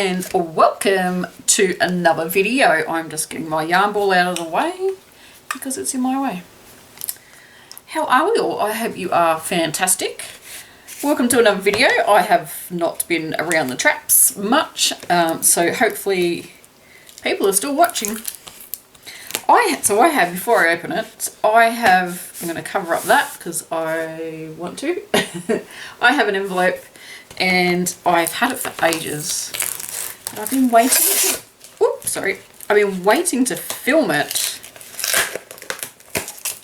and welcome to another video. I'm just getting my yarn ball out of the way because it's in my way. How are we all? I hope you are fantastic. Welcome to another video. I have not been around the traps much, so hopefully people are still watching. So I have, before I open it, I'm going to cover up that because I want to. I have an envelope and I've had it for ages. But I've been waiting to, I've been waiting to film it.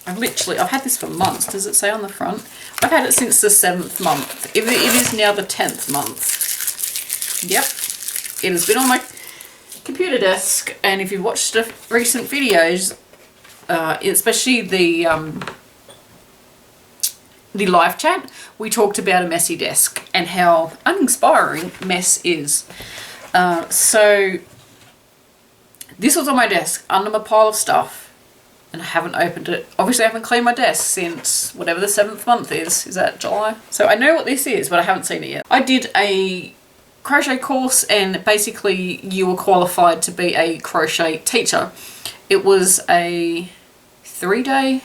I've had this for months. Does it say on the front? I've had it since the 7th month. It is now the 10th month. Yep. It has been on my computer desk, and if you've watched the recent videos, especially the live chat, we talked about a messy desk and how uninspiring mess is. So this was on my desk under my pile of stuff, and I haven't opened it. Obviously I haven't cleaned my desk since whatever the 7th month is. Is that July? So I know what this is, but I haven't seen it yet. I did a crochet course, and basically you were qualified to be a crochet teacher. It was a 3-day, I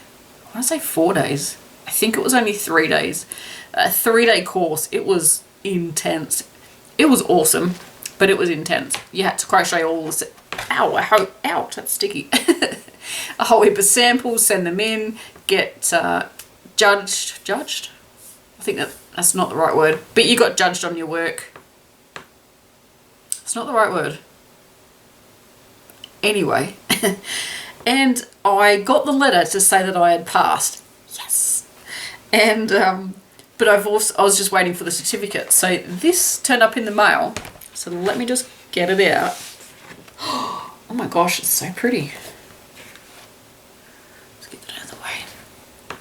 want to say 4 days. I think it was only 3 days. A 3-day course. It was intense. It was awesome, but it was intense. You had to crochet all this. Ouch, that's sticky. A whole heap of samples, send them in, get judged. I think that's not the right word, but you got judged on your work. It's not the right word. Anyway, and I got the letter to say that I had passed. Yes. And but I was just waiting for the certificate. So this turned up in the mail. So let me just get it out. Oh my gosh, it's so pretty. Let's get that out of the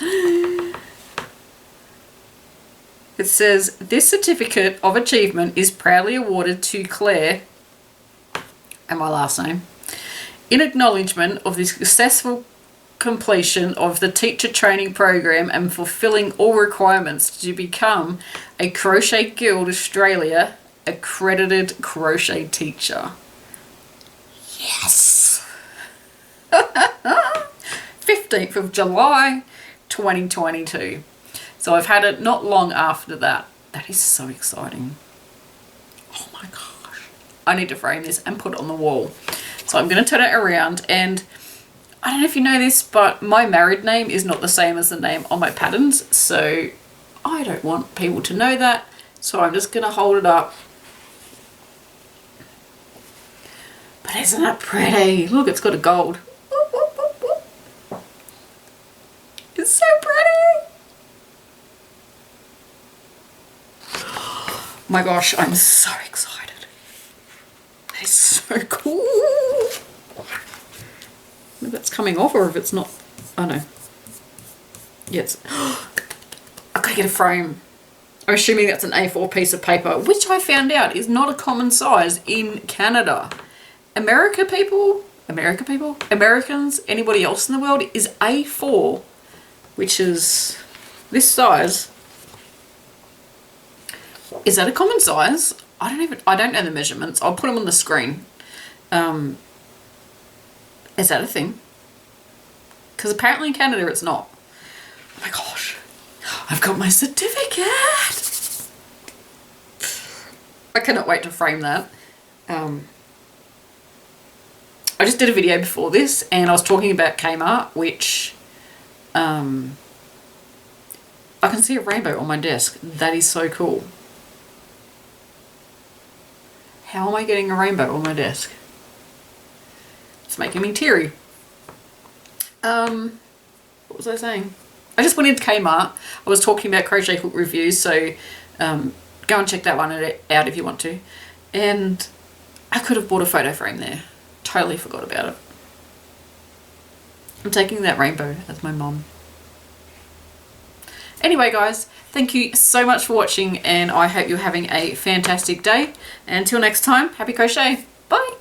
way. It says, this certificate of achievement is proudly awarded to Claire, and my last name, in acknowledgement of the successful completion of the teacher training program and fulfilling all requirements to become a Crochet Guild Australia accredited crochet teacher. Yes! 15th of July 2022. So I've had it not long after that. That is so exciting. Oh my gosh. I need to frame this and put it on the wall. So I'm going to turn it around, and I don't know if you know this, but my married name is not the same as the name on my patterns. So I don't want people to know that. So I'm just going to hold it up. But isn't that pretty? Look, it's got a gold. It's so pretty. My gosh, I'm so excited. That is so cool. Maybe that's coming off, or if it's not. Oh no. Yeah, it's. I gotta get a frame. I'm assuming that's an A4 piece of paper, which I found out is not a common size in Canada. Americans, anybody else in the world, is A4, which is this size. Is that a common size? I don't know the measurements. I'll put them on the screen. Is that a thing? Because apparently in Canada it's not. Oh my gosh. I've got my certificate. I cannot wait to frame that. I just did a video before this, and I was talking about Kmart, which I can see a rainbow on my desk. That is so cool. How am I getting a rainbow on my desk? It's making me teary. What was I saying? I just went into Kmart. I was talking about crochet hook reviews, so go and check that one out if you want to. And I could have bought a photo frame there. Totally forgot about it. I'm taking that rainbow as my mom. Anyway guys, thank you so much for watching, and I hope you're having a fantastic day. And until next time, happy crochet. Bye!